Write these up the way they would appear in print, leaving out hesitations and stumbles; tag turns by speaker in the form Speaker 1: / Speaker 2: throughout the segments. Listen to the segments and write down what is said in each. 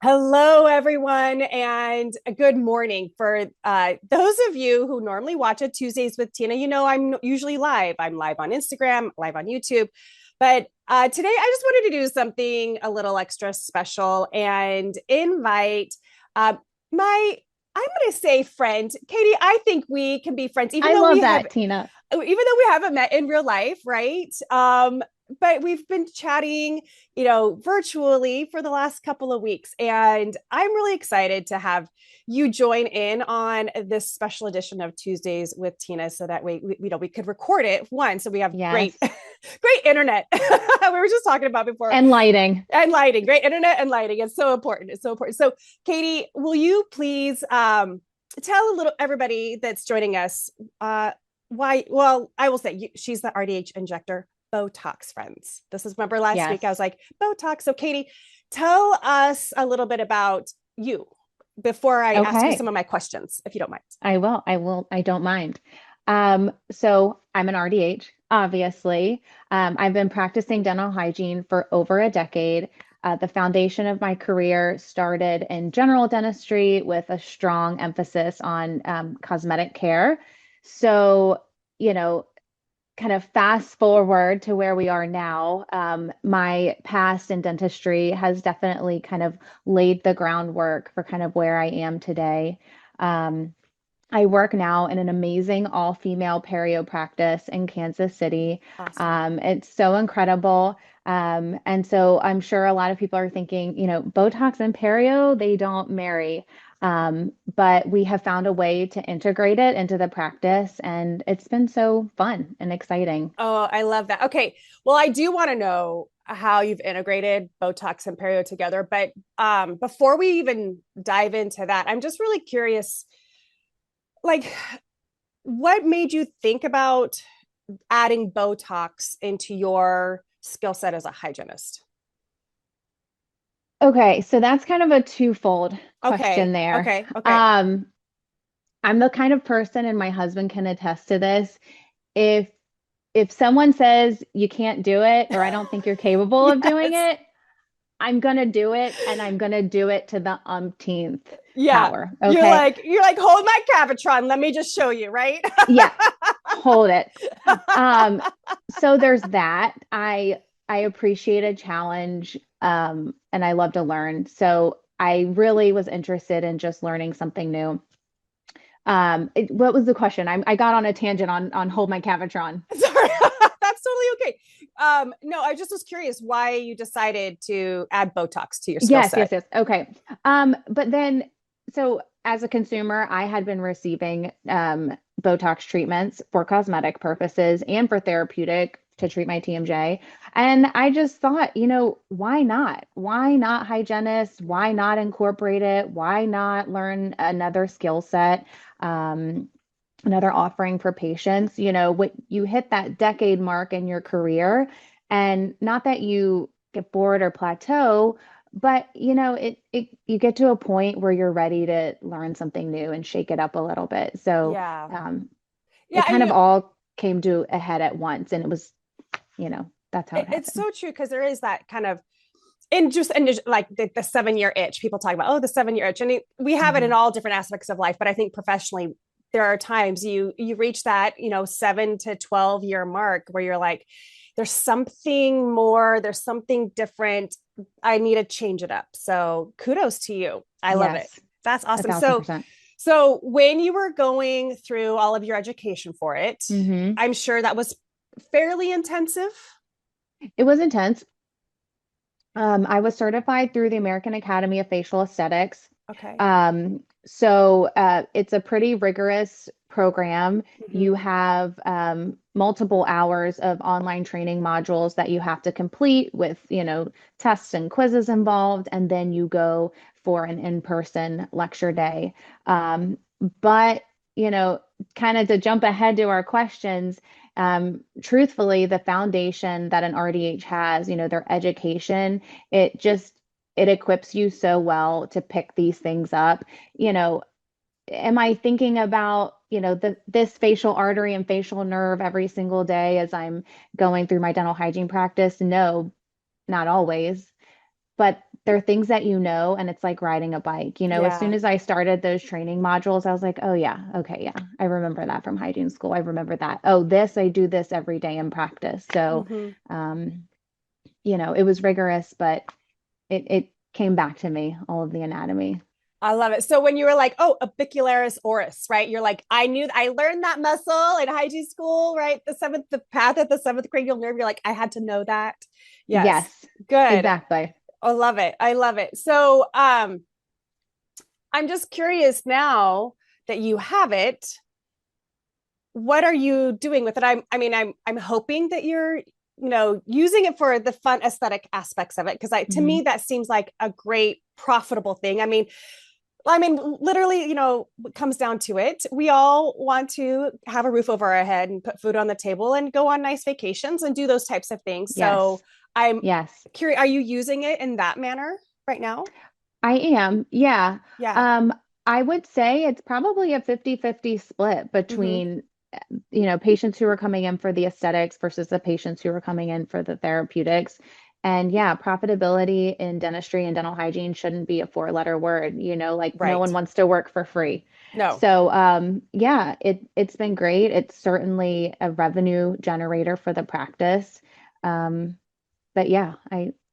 Speaker 1: Hello, everyone, and a good morning. For those of you who normally watch it Tuesdays with Tina, you know I'm usually live. I'm live on Instagram, live on YouTube. But today I just wanted to do something a little extra special and invite uh, my, I'm going to say friend, Katie. I think we can be friends,
Speaker 2: I love that, Tina.
Speaker 1: even though we haven't met in real life, right? But we've been chatting, virtually for the last couple of weeks, and I'm really excited to have you join in on this special edition of Tuesdays with Tina, so that way we could record it one, so we have great,
Speaker 2: Yes.
Speaker 1: great internet. We were just talking about before,
Speaker 2: And lighting.
Speaker 1: and lighting, great internet and lighting. It's so important. It's so important. So, Katie, will you please tell a little everybody that's joining us why? Well, I will say she's the RDH Injector Botox friends. This is, remember last week I was
Speaker 2: Yes.
Speaker 1: like Botox. So, Katie, tell us a little bit about you before I ask you some
Speaker 2: Okay.
Speaker 1: of my questions, if you don't mind.
Speaker 2: I will. I will. I don't mind. So I'm an RDH, obviously. I've been practicing dental hygiene for over a decade. The foundation of my career started in general dentistry with a strong emphasis on cosmetic care. So, you know, kind of fast forward to where we are now, my past in dentistry has definitely kind of laid the groundwork for kind of where I am today. Um, I work now in an amazing all-female perio practice in Kansas City.
Speaker 1: Awesome.
Speaker 2: It's so incredible. And so I'm sure a lot of people are thinking, Botox and perio, they don't marry. But we have found a way to integrate it into the practice, and it's been so fun and exciting.
Speaker 1: Oh, I love that. Okay. Well, I do want to know how you've integrated Botox and perio together, but before we even dive into that, I'm just really curious, like, what made you think about adding Botox into your skill set as a hygienist?
Speaker 2: Okay, so that's kind of a twofold question
Speaker 1: Okay.
Speaker 2: there.
Speaker 1: Okay. Okay.
Speaker 2: Um, I'm the kind of person, and my husband can attest to this. If if someone says you can't do it or I don't think you're capable of doing
Speaker 1: Yes.
Speaker 2: it, I'm gonna do it, and I'm gonna do it to the umpteenth
Speaker 1: Yeah.
Speaker 2: power.
Speaker 1: You're
Speaker 2: Okay.
Speaker 1: like, you're like, hold my Cavitron. Let me just show you, right?
Speaker 2: Yeah, hold it. Um, so there's that. I appreciate a challenge, and I love to learn. So I really was interested in just learning something new. What was the question? I got on a tangent on hold my Cavitron.
Speaker 1: Sorry. That's totally okay. No, I just was curious why you decided to add Botox to your skill
Speaker 2: Yes,
Speaker 1: set.
Speaker 2: yes, yes. Okay. But then, so as a consumer, I had been receiving Botox treatments for cosmetic purposes and for therapeutic to treat my TMJ. And I just thought, why not? Why not hygienist? Why not incorporate it? Why not learn another skill set? Um, Another offering for patients. What you hit that decade mark in your career, and not that you get bored or plateau, but it you get to a point where you're ready to learn something new and shake it up a little bit. So
Speaker 1: Yeah.
Speaker 2: it
Speaker 1: Yeah.
Speaker 2: kind of all came to a head at once, and it was, that's how it
Speaker 1: It's
Speaker 2: happened.
Speaker 1: so true because there is that kind of and like the 7 year itch. People talk about, oh, the 7 year itch, and we have it in
Speaker 2: Mhm.
Speaker 1: all different aspects of life. But I think professionally, there are times you reach that 7 to 12 year mark where you're like, there's something more, there's something different. I need to change it up. So kudos to you. I love it.
Speaker 2: Yes,
Speaker 1: That's
Speaker 2: a
Speaker 1: awesome.
Speaker 2: thousand
Speaker 1: So
Speaker 2: percent.
Speaker 1: so when you were going through all of your education for it,
Speaker 2: Hmm.
Speaker 1: I'm sure that was fairly intensive.
Speaker 2: It was intense. I was certified through the American Academy of Facial Aesthetics.
Speaker 1: Okay.
Speaker 2: So it's a pretty rigorous program. You
Speaker 1: Mm-hmm.
Speaker 2: have multiple hours of online training modules that you have to complete with, tests and quizzes involved, and then you go for an in-person lecture day. Um, but, you know, kind of to jump ahead to our questions, truthfully, the foundation that an RDH has, their education, it just it equips you so well to pick these things up. You know, am I thinking about, this facial artery and facial nerve every single day as I'm going through my dental hygiene practice? No, not always. But they're things that you know, and it's like riding a bike. As soon
Speaker 1: Yeah.
Speaker 2: as I started those training modules, I was like, oh yeah, okay, yeah, I remember that from hygiene school. I remember that. Oh, I do this every day in practice. So,
Speaker 1: Hmm.
Speaker 2: um, it was rigorous, but it came back to me, all of the anatomy.
Speaker 1: I love it. So when you were like, oh, abicularis oris, right? You're like, I learned that muscle in hygiene school, right? The path at the seventh cranial nerve. You're like, I had to know that. Yes.
Speaker 2: Yes,
Speaker 1: Good.
Speaker 2: exactly.
Speaker 1: I love it. I love it. So, I'm just curious now that you have it, what are you doing with it? I'm hoping that you're, using it for the fun aesthetic aspects of it. Cause to
Speaker 2: Hmm.
Speaker 1: me, that seems like a great profitable thing. I mean, literally, it comes down to it. We all want to have a roof over our head and put food on the table and go on nice vacations and do those types of things. So
Speaker 2: Yes,
Speaker 1: I'm
Speaker 2: yes,
Speaker 1: curious, are you using it in that manner right now?
Speaker 2: I am. Yeah.
Speaker 1: Yeah.
Speaker 2: Um, I would say it's probably a 50-50 split
Speaker 1: Mm-hmm.
Speaker 2: between patients who are coming in for the aesthetics versus the patients who are coming in for the therapeutics. And yeah, profitability in dentistry and dental hygiene shouldn't be a four-letter word, like no
Speaker 1: Right.
Speaker 2: one wants to work for free.
Speaker 1: No.
Speaker 2: So yeah, it's been great. It's certainly a revenue generator for the practice. Um, but yeah,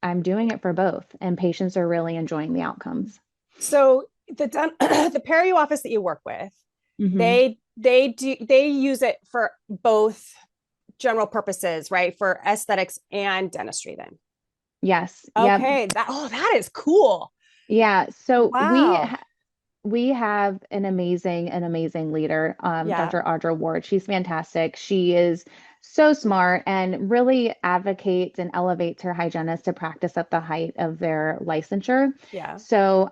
Speaker 2: I'm doing it for both, and patients are really enjoying the outcomes.
Speaker 1: So the perio office that you work with,
Speaker 2: Hmm.
Speaker 1: they use it for both general purposes, right? For aesthetics and dentistry then.
Speaker 2: Yes. Yep.
Speaker 1: Okay. That is cool.
Speaker 2: Yeah. So
Speaker 1: Wow.
Speaker 2: we have an amazing leader,
Speaker 1: Yeah.
Speaker 2: Dr. Audra Ward. She's fantastic. She is so smart and really advocates and elevates her hygienists to practice at the height of their licensure.
Speaker 1: Yeah.
Speaker 2: So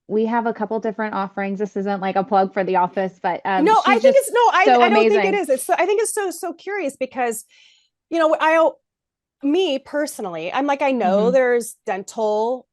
Speaker 2: we have a couple different offerings. This isn't like a plug for the office, but
Speaker 1: No, I
Speaker 2: she's
Speaker 1: think
Speaker 2: just
Speaker 1: it's no,
Speaker 2: so
Speaker 1: I don't think it
Speaker 2: amazing.
Speaker 1: is. I think it's so curious because, I me personally, I'm like, I know
Speaker 2: Hmm.
Speaker 1: there's dental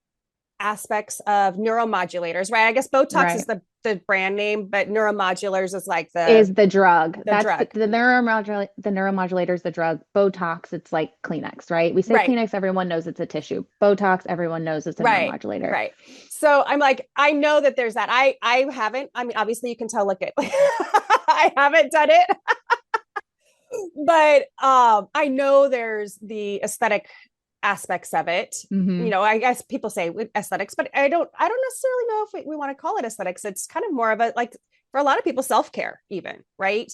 Speaker 1: aspects of neuromodulators, right? I guess Botox is
Speaker 2: Right.
Speaker 1: the brand name, but neuromodulators is like
Speaker 2: Is the drug.
Speaker 1: the
Speaker 2: That's
Speaker 1: drug.
Speaker 2: the neuromodulator is the drug. Botox, it's like Kleenex, right? We say
Speaker 1: Right.
Speaker 2: Kleenex, everyone knows it's a tissue. Botox, everyone knows it's a
Speaker 1: Right.
Speaker 2: neuromodulator.
Speaker 1: Right. So I'm like, I know that there's that. I haven't. I mean, obviously you can tell. Look at, I haven't done it, but I know there's the aesthetic aspects of it.
Speaker 2: Hmm.
Speaker 1: I guess people say with aesthetics, but I don't necessarily know if we want to call it aesthetics. It's kind of more of a, like, for a lot of people, self-care even, right?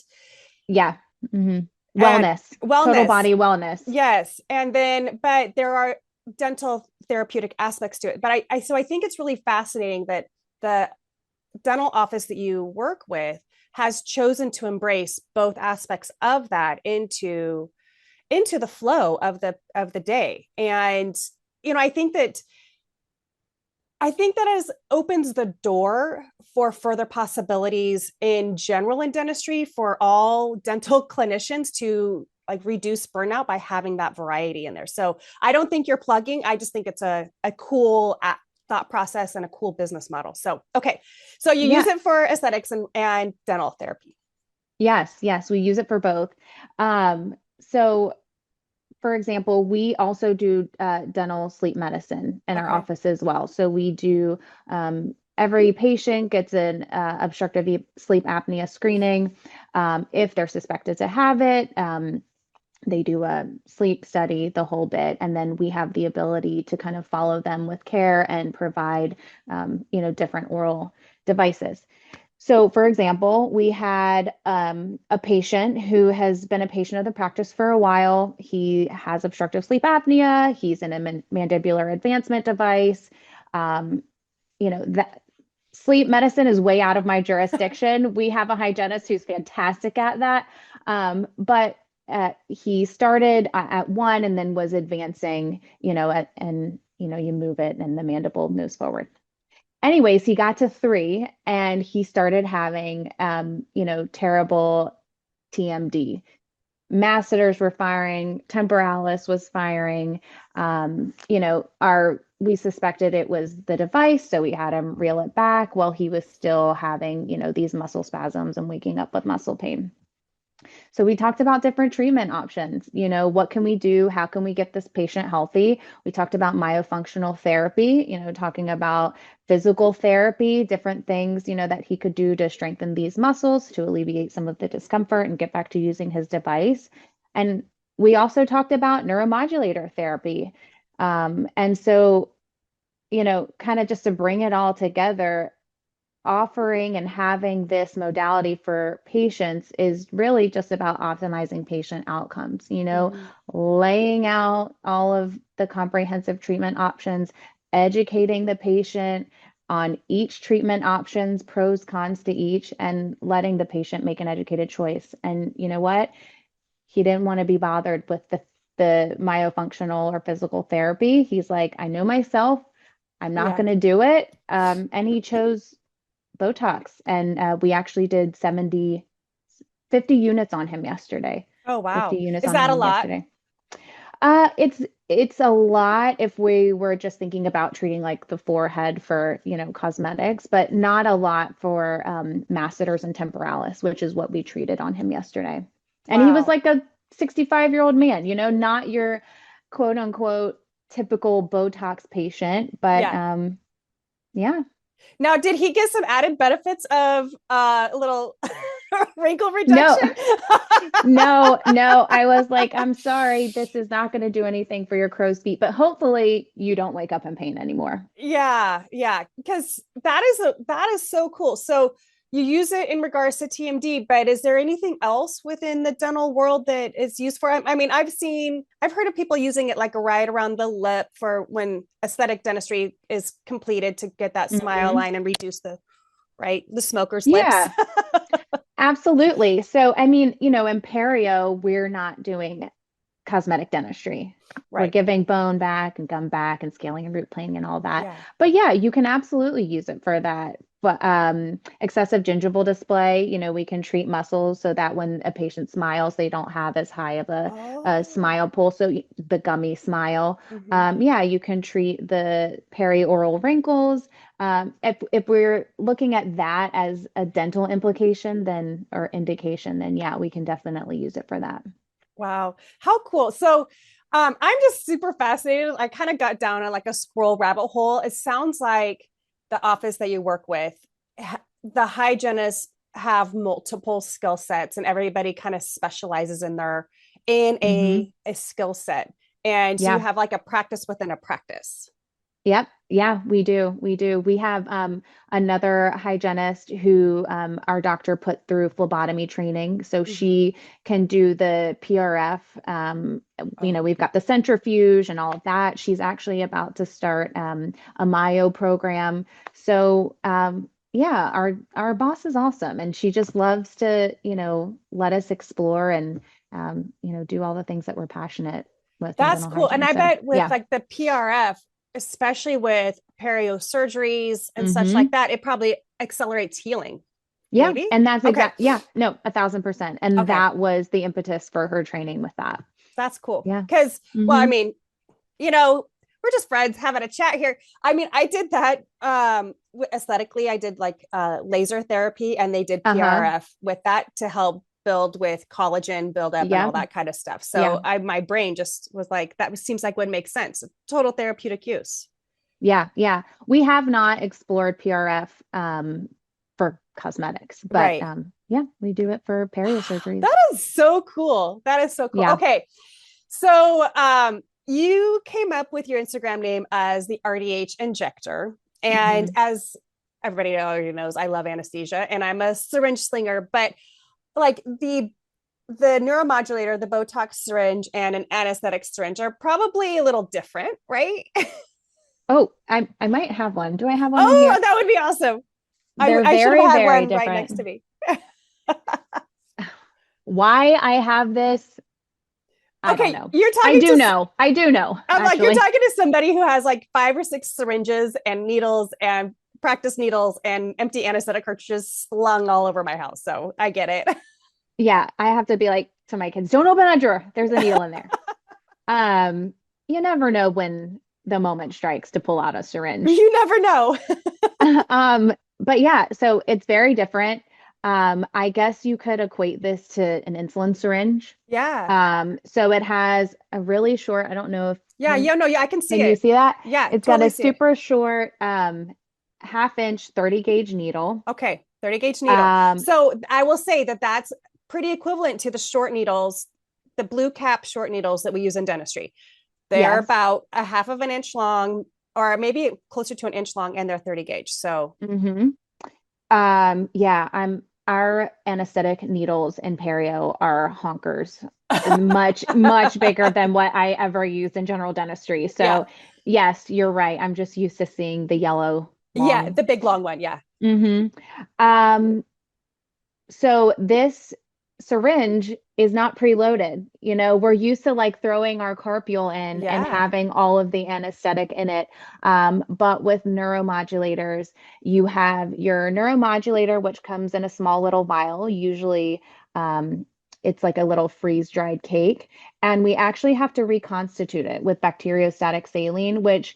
Speaker 2: Yeah. Hmm.
Speaker 1: And
Speaker 2: Wellness, total
Speaker 1: wellness.
Speaker 2: body wellness.
Speaker 1: Yes. And then, but there are dental therapeutic aspects to it. But so I think it's really fascinating that the dental office that you work with has chosen to embrace both aspects of that into the flow of the day. And I think that has opens the door for further possibilities in general in dentistry for all dental clinicians to like reduce burnout by having that variety in there. So I don't think you're plugging. I just think it's a cool thought process and a cool business model. So, okay. So you use
Speaker 2: Yeah.
Speaker 1: it for aesthetics and dental therapy.
Speaker 2: Yes. Yes. We use it for both. So for example, we also do dental sleep medicine in our
Speaker 1: Okay.
Speaker 2: office as well. So we do every patient gets an obstructive sleep apnea screening. If they're suspected to have it, they do a sleep study, the whole bit, and then we have the ability to kind of follow them with care and provide, different oral devices. So, for example, we had a patient who has been a patient of the practice for a while. He has obstructive sleep apnea. He's in a mandibular advancement device. Um, that sleep medicine is way out of my jurisdiction. We have a hygienist who's fantastic at that. But he started at one and then was advancing, and you move it and the mandible moves forward. Anyways, he got to three and he started having, terrible TMD. Masseters were firing, temporalis was firing. We suspected it was the device, so we had him reel it back while he was still having, these muscle spasms and waking up with muscle pain. So we talked about different treatment options. What can we do? How can we get this patient healthy? We talked about myofunctional therapy, talking about physical therapy, different things, that he could do to strengthen these muscles to alleviate some of the discomfort and get back to using his device. And we also talked about neuromodulator therapy. And so, kind of just to bring it all together, offering and having this modality for patients is really just about optimizing patient outcomes,
Speaker 1: Mhm.
Speaker 2: laying out all of the comprehensive treatment options, educating the patient on each treatment options, pros, cons to each, and letting the patient make an educated choice. And you know what? He didn't want to be bothered with the myofunctional or physical therapy. He's like, I know myself. I'm not
Speaker 1: Yeah.
Speaker 2: going to do it. And he chose Botox. And we actually did 50 units on him yesterday.
Speaker 1: Oh,
Speaker 2: 50
Speaker 1: wow.
Speaker 2: units
Speaker 1: Is
Speaker 2: on
Speaker 1: that a
Speaker 2: him
Speaker 1: lot?
Speaker 2: yesterday. It's a lot if we were just thinking about treating like the forehead for, cosmetics, but not a lot for masseters and temporalis, which is what we treated on him yesterday. And he was
Speaker 1: Wow.
Speaker 2: like a 65-year-old man, not your quote unquote typical Botox patient, but
Speaker 1: Yeah.
Speaker 2: yeah.
Speaker 1: Now, did he get some added benefits of a little wrinkle
Speaker 2: No,
Speaker 1: reduction?
Speaker 2: no, no. I was like, I'm sorry, this is not going to do anything for your crow's feet, but hopefully you don't wake up in pain anymore.
Speaker 1: Yeah, yeah, because that is so cool. So you use it in regards to TMD, but is there anything else within the dental world that is used for? I mean, I've heard of people using it like a right around the lip for when aesthetic dentistry is completed to get that smile
Speaker 2: Hmm.
Speaker 1: line and reduce the smoker's lips.
Speaker 2: Yeah, absolutely. So, I mean, in perio, we're not doing cosmetic dentistry. We're
Speaker 1: Right.
Speaker 2: giving bone back and gum back and scaling and root planing and all that.
Speaker 1: Yeah.
Speaker 2: But yeah, you can absolutely use it for that. But excessive gingival display, we can treat muscles so that when a patient smiles, they don't have as high of a
Speaker 1: Oh.
Speaker 2: smile pull. So the gummy smile.
Speaker 1: Mhm.
Speaker 2: Yeah, you can treat the perioral wrinkles. If we're looking at that as a dental implication, then or indication, then yeah, we can definitely use it for that.
Speaker 1: Wow. How cool. So I'm just super fascinated. I kind of got down on like a scroll rabbit hole. It sounds like the office that you work with, the hygienists have multiple skill sets and everybody kind of specializes in
Speaker 2: Hmm.
Speaker 1: a skill set. And so you
Speaker 2: Yeah.
Speaker 1: have like a practice within a practice.
Speaker 2: Yep. Yeah, we do. We do. We have another hygienist who our doctor put through phlebotomy training. So
Speaker 1: Mhm.
Speaker 2: she can do the PRF.
Speaker 1: Oh,
Speaker 2: We've got the centrifuge and all of that. She's actually about to start a Myo program. So yeah, our boss is awesome. And she just loves to, let us explore and do all the things that we're passionate with in
Speaker 1: that's
Speaker 2: dental
Speaker 1: cool. And
Speaker 2: hygiene.
Speaker 1: I
Speaker 2: So
Speaker 1: bet with
Speaker 2: yeah.
Speaker 1: like the PRF, especially with perio surgeries and such like
Speaker 2: Hmm.
Speaker 1: that, it probably accelerates healing.
Speaker 2: Yeah,
Speaker 1: Maybe.
Speaker 2: and that's
Speaker 1: Okay.
Speaker 2: yeah, no, 1,000%. And
Speaker 1: Okay.
Speaker 2: that was the impetus for her training with that.
Speaker 1: That's cool.
Speaker 2: Yeah.
Speaker 1: Because, well, I
Speaker 2: Hmm.
Speaker 1: mean, we're just friends having a chat here. I mean, I did that aesthetically. I did like laser therapy and they did
Speaker 2: Uh-huh.
Speaker 1: PRF with that to help build with collagen build up and all
Speaker 2: Yeah.
Speaker 1: that kind of stuff.
Speaker 2: Yeah.
Speaker 1: So my brain just was like, that seems like would make sense. Total therapeutic use.
Speaker 2: Yeah. Yeah. We have not explored PRF for cosmetics, but
Speaker 1: Right.
Speaker 2: yeah, we do it for perio surgeries.
Speaker 1: That is so cool. That is so cool.
Speaker 2: Yeah.
Speaker 1: Okay. So you came up with your Instagram name as the RDH Injector. And
Speaker 2: Hmm.
Speaker 1: as everybody already knows, I love anesthesia and I'm a syringe slinger, but like the neuromodulator, the Botox syringe, and an anesthetic syringe are probably a little different, right?
Speaker 2: Oh, I might have one. Do I have one in
Speaker 1: Oh,
Speaker 2: here?
Speaker 1: that would be awesome.
Speaker 2: They're
Speaker 1: I should have
Speaker 2: very,
Speaker 1: had
Speaker 2: very
Speaker 1: one right next to
Speaker 2: different.
Speaker 1: me.
Speaker 2: Why I have this, I don't
Speaker 1: Okay,
Speaker 2: know.
Speaker 1: you're
Speaker 2: I
Speaker 1: talking
Speaker 2: do
Speaker 1: to
Speaker 2: know. I do know,
Speaker 1: I'm like, you're
Speaker 2: actually.
Speaker 1: talking to somebody who has like 5 or 6 syringes and needles and practice needles and empty anesthetic cartridges slung all over my house. So I get it.
Speaker 2: Yeah, I have to be like to my kids, don't open that drawer. There's a needle in there. Um, you never know when the moment strikes to pull out a syringe.
Speaker 1: You never know.
Speaker 2: But yeah, so it's very different. I guess you could equate this to an insulin syringe.
Speaker 1: Yeah.
Speaker 2: So it has a really short, I don't know if
Speaker 1: Yeah. Yeah. No, yeah, I can see
Speaker 2: can you
Speaker 1: it.
Speaker 2: see that?
Speaker 1: Yeah,
Speaker 2: It's got
Speaker 1: totally
Speaker 2: a
Speaker 1: see it.
Speaker 2: super short half inch 30 gauge needle.
Speaker 1: Okay. 30 gauge needle.
Speaker 2: Um,
Speaker 1: So I will say that that's pretty equivalent to the short needles, the blue cap short needles that we use in dentistry. They're
Speaker 2: yes.
Speaker 1: about a half of an inch long, or maybe closer to an inch long, and they're 30 gauge. So,
Speaker 2: hmm yeah, our anesthetic needles in perio are honkers, much bigger than what I ever used in general dentistry.
Speaker 1: yeah.
Speaker 2: So, yes, you're right. I'm just used to seeing the yellow
Speaker 1: Yeah.
Speaker 2: long.
Speaker 1: The big long one. Yeah.
Speaker 2: hmm Um, so this syringe is not preloaded. You know, we're used to like throwing our carpule in and
Speaker 1: Yeah.
Speaker 2: having all of the anesthetic in it. But with neuromodulators, you have your neuromodulator, which comes in a small little vial, usually it's like a little freeze-dried cake. And we actually have to reconstitute it with bacteriostatic saline, which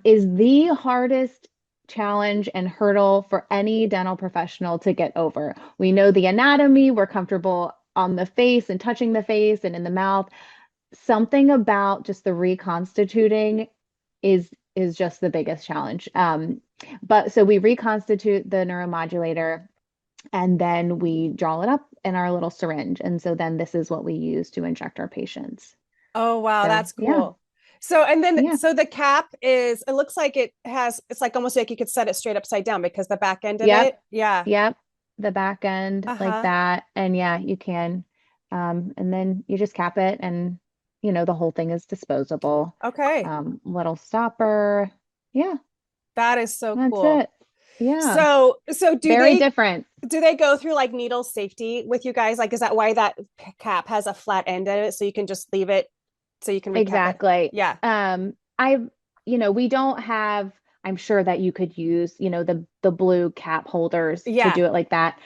Speaker 2: is the hardest challenge and hurdle for any dental professional to get over. We know the anatomy, we're comfortable on the face and touching the face and in the mouth. Something about just the reconstituting is just the biggest challenge. But so we reconstitute the neuromodulator and then we draw it up in our little syringe. And so then this is what we use to inject our patients.
Speaker 1: Oh, wow.
Speaker 2: So
Speaker 1: That's
Speaker 2: yeah,
Speaker 1: cool. So, and then,
Speaker 2: yeah,
Speaker 1: so the cap is, it looks like it has, it's like almost like you could set it straight upside down because the back end of
Speaker 2: yep.
Speaker 1: it. Yeah.
Speaker 2: Yep, the back end like
Speaker 1: Uh-huh.
Speaker 2: that. And yeah, you can. And then you just cap it and the whole thing is disposable.
Speaker 1: Okay.
Speaker 2: Little stopper. Yeah,
Speaker 1: That is so
Speaker 2: that's
Speaker 1: cool.
Speaker 2: it. Yeah,
Speaker 1: So
Speaker 2: very different.
Speaker 1: do they go through like needle safety with you guys? Like, is that why that cap has a flat end in it? So you can just leave it so you can recap it?
Speaker 2: Exactly.
Speaker 1: Yeah.
Speaker 2: We don't have, I'm sure that you could use, the blue cap holders to
Speaker 1: Yeah.
Speaker 2: do it like that.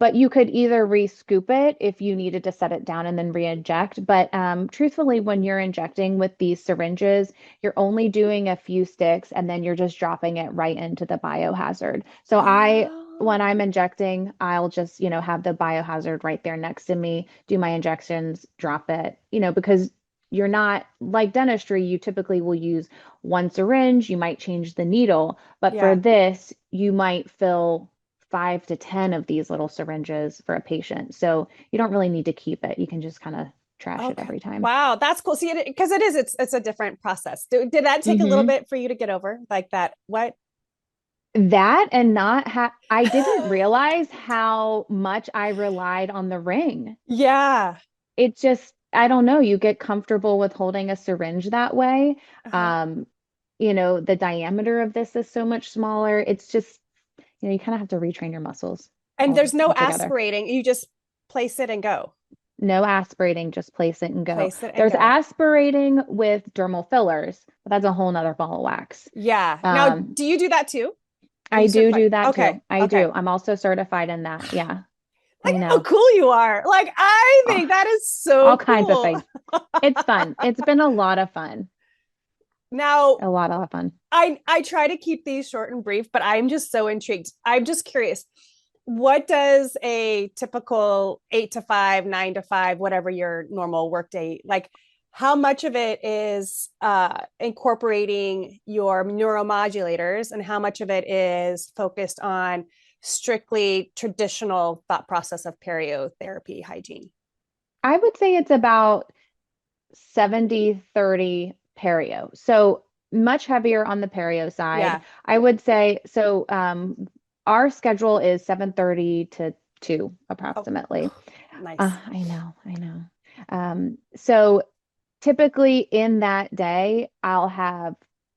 Speaker 2: But you could either re-scoop it if you needed to set it down and then re-inject. But truthfully, when you're injecting with these syringes, you're only doing a few sticks and then you're just dropping it right into the biohazard. So
Speaker 1: Oh,
Speaker 2: when I'm injecting, I'll just, have the biohazard right there next to me, do my injections, drop it, because you're not like dentistry, you typically will use one syringe, you might change the needle, but for
Speaker 1: yeah.
Speaker 2: this, you might fill 5 to 10 of these little syringes for a patient. So you don't really need to keep it. You can just kind of trash it
Speaker 1: Okay.
Speaker 2: every time.
Speaker 1: Wow, that's cool. See, because it's a different process. Did that take a little
Speaker 2: hmm
Speaker 1: bit for you to get over like that? What?
Speaker 2: That and not I didn't realize how much I relied on the ring.
Speaker 1: Yeah.
Speaker 2: It just, I don't know, you get comfortable with holding a syringe that way.
Speaker 1: Uh-huh.
Speaker 2: Um, the diameter of this is so much smaller. It's just, you kind of have to retrain your muscles
Speaker 1: And there's no
Speaker 2: altogether.
Speaker 1: aspirating. You just place it and go.
Speaker 2: No aspirating, just place it and go.
Speaker 1: Place it and
Speaker 2: There's
Speaker 1: go.
Speaker 2: aspirating with dermal fillers, but that's a whole nother ball of wax.
Speaker 1: Yeah. Now,
Speaker 2: Um,
Speaker 1: do you do that too? Are
Speaker 2: I
Speaker 1: you
Speaker 2: do
Speaker 1: certified?
Speaker 2: do that
Speaker 1: Okay.
Speaker 2: too. I
Speaker 1: Okay.
Speaker 2: do. I'm also certified in that. Yeah,
Speaker 1: Look
Speaker 2: I
Speaker 1: how
Speaker 2: know.
Speaker 1: cool you are. Like, I
Speaker 2: Oh,
Speaker 1: think that is
Speaker 2: all
Speaker 1: so
Speaker 2: kinds of
Speaker 1: cool.
Speaker 2: things. It's fun. It's been a lot of fun.
Speaker 1: Now,
Speaker 2: A lot of fun.
Speaker 1: I try to keep these short and brief, but I'm just so intrigued. I'm just curious. What does a typical 8 to 5, 9 to 5, whatever your normal workday, like how much of it is incorporating your neuromodulators and how much of it is focused on strictly traditional thought process of periotherapy hygiene?
Speaker 2: I would say it's about 70-30 perio. So much heavier on the perio side.
Speaker 1: Yeah.
Speaker 2: I would say so our schedule is 7:30 to 2
Speaker 1: Oh,
Speaker 2: approximately.
Speaker 1: nice.
Speaker 2: I know, I know. So typically in that day, I'll have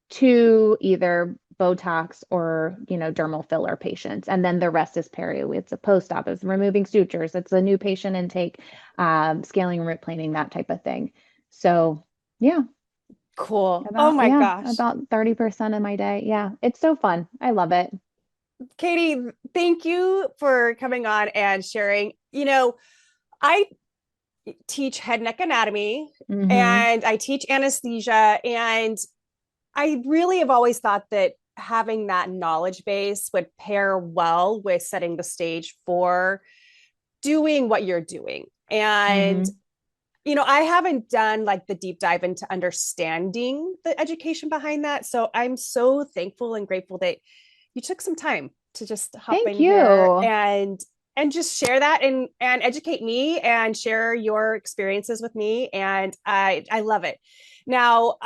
Speaker 2: two either Botox or, dermal filler patients, and then the rest is perio. It's a post-op, it's removing sutures, it's a new patient intake, scaling root planing, that type of thing. So yeah,
Speaker 1: Cool. Oh my gosh.
Speaker 2: about 30% of my day. Yeah, it's so fun. I love it.
Speaker 1: Katie, thank you for coming on and sharing. I teach head neck anatomy
Speaker 2: hmm
Speaker 1: and I teach anesthesia. And I really have always thought that having that knowledge base would pair well with setting the stage for doing what you're doing. And
Speaker 2: Hmm.
Speaker 1: I haven't done like the deep dive into understanding the education behind that. So I'm so thankful and grateful that you took some time to just hop
Speaker 2: Thank
Speaker 1: in here
Speaker 2: you.
Speaker 1: and just share that and educate me and share your experiences with me. And I love it. Now,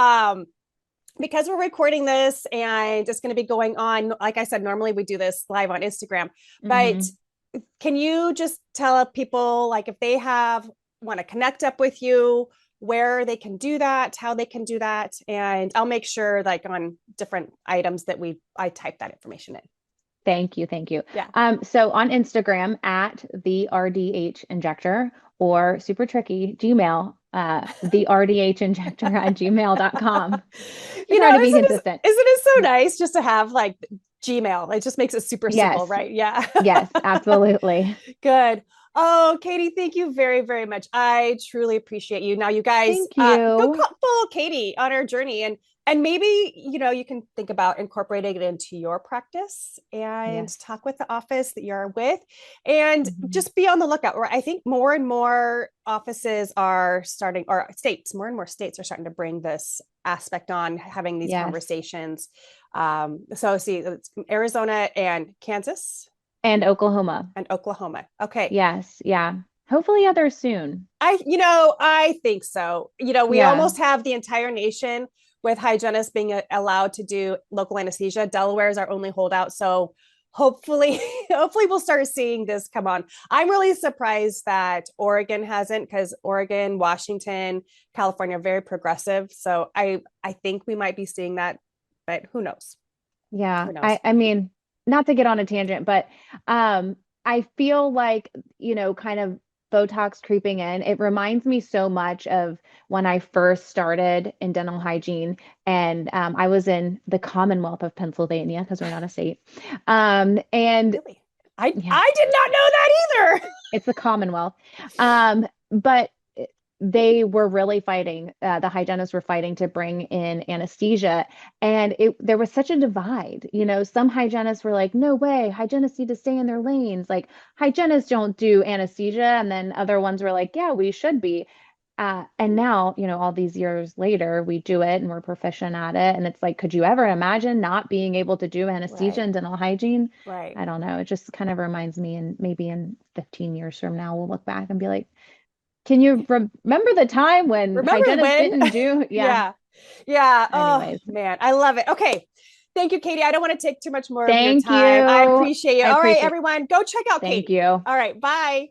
Speaker 1: because we're recording this and it's going to be going on, like I said, normally we do this live on Instagram, but
Speaker 2: Hmm.
Speaker 1: can you just tell people like if they have want to connect up with you, where they can do that, how they can do that, and I'll make sure like on different items that I type that information in.
Speaker 2: Thank you. Thank you.
Speaker 1: Yeah.
Speaker 2: So on Instagram at the RDH Injector or super tricky Gmail, the RDH Injector at gmail.com. We're trying to be consistent.
Speaker 1: Isn't it so nice just to have like Gmail? It just makes it super simple,
Speaker 2: Yes.
Speaker 1: right? Yeah.
Speaker 2: Yes, absolutely.
Speaker 1: Good. Oh, Katie, thank you very, very much. I truly appreciate you. Now, you guys,
Speaker 2: Thank
Speaker 1: go
Speaker 2: you.
Speaker 1: follow Katie on her journey, and maybe you can think about incorporating it into your practice and
Speaker 2: Yes.
Speaker 1: talk with the office that you're with, and
Speaker 2: Hmm.
Speaker 1: just be on the lookout. Or I think more and more offices are starting, or states, more and more states are starting to bring this aspect on, having these
Speaker 2: Yes.
Speaker 1: conversations. So see, it's Arizona and Kansas
Speaker 2: And Oklahoma.
Speaker 1: and Oklahoma. Okay.
Speaker 2: Yes. Yeah. Hopefully others soon.
Speaker 1: I think so. We
Speaker 2: Yeah.
Speaker 1: almost have the entire nation with hygienists being allowed to do local anesthesia. Delaware is our only holdout. So hopefully, hopefully we'll start seeing this come on. I'm really surprised that Oregon hasn't, because Oregon, Washington, California are very progressive. So I think we might be seeing that, but who knows?
Speaker 2: Yeah.
Speaker 1: Who knows?
Speaker 2: I mean, not to get on a tangent, but I feel like, kind of Botox creeping in. It reminds me so much of when I first started in dental hygiene, and I was in the Commonwealth of Pennsylvania because we're not a state. And
Speaker 1: Really? I
Speaker 2: yeah,
Speaker 1: I did not know that either.
Speaker 2: it's the Commonwealth. But they were really fighting, the hygienists were fighting to bring in anesthesia. And there was such a divide. Some hygienists were like, no way, hygienists need to stay in their lanes. Like, hygienists don't do anesthesia. And then other ones were like, yeah, we should be. And now, all these years later, we do it and we're proficient at it. And it's like, could you ever imagine not being able to do anesthesia
Speaker 1: Right.
Speaker 2: and dental hygiene?
Speaker 1: Right.
Speaker 2: I don't know. It just kind of reminds me, and maybe in 15 years from now, we'll look back and be like, can you remember the time when
Speaker 1: Remember
Speaker 2: hygienists
Speaker 1: when?
Speaker 2: didn't do? Yeah.
Speaker 1: Yeah. Yeah. Oh,
Speaker 2: Anyways,
Speaker 1: man. I love it. Okay. Thank you, Katie. I don't want to take too much more of your
Speaker 2: thank
Speaker 1: time. I
Speaker 2: you.
Speaker 1: appreciate you.
Speaker 2: I
Speaker 1: All right,
Speaker 2: appreciate it.
Speaker 1: everyone, go check out
Speaker 2: Thank
Speaker 1: Katie.
Speaker 2: you.
Speaker 1: All right. Bye.